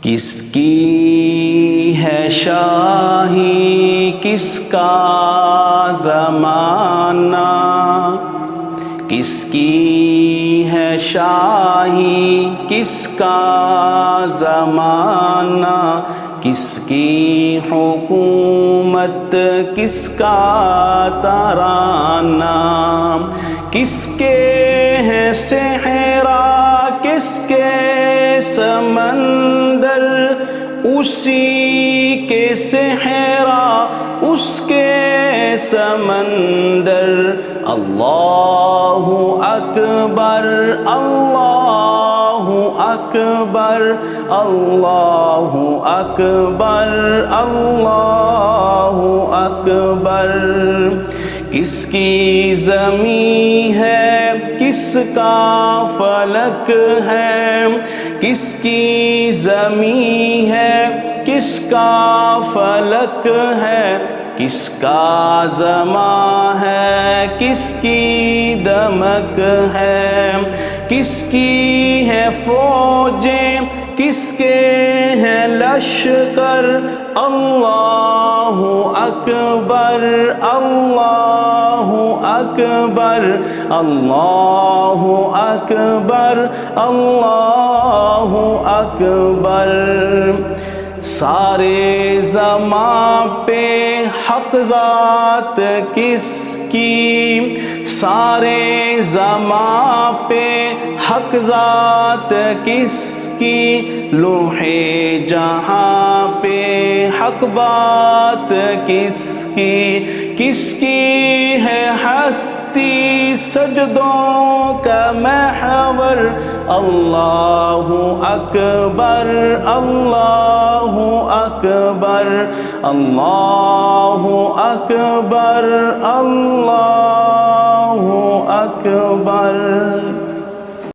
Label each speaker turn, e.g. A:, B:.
A: کس کی ہے شاہی کس کا زمانہ، کس کی ہے شاہی کس کا زمانہ، کس کی حکومت کس کا ترانہ، کس کے ہے صحرا کس کے سمندر، اسی کے صحرا اس کے سمندر، اللہ اکبر اللہ اکبر اللہ اکبر اللہ اکبر، کس کی زمین ہے کس کا فلک ہے، کس کی زمین ہے کس کا فلک ہے، کس کا زمان ہے کس کی دمک ہے، کس کی ہے فوجیں کس کے ہیں لشکر، اللہ اکبر اللہ اکبر اللہ اکبر اللہ اکبر، سارے زمان پہ حق ذات کس کی، سارے زمان پہ حق ذات کس کی، لوح جہاں پہ حق بات کس کی، کس کی ہے ہستی سجدوں کا محور، اللہ اکبر اللہ اکبر اللہ اکبر اللہ اکبر۔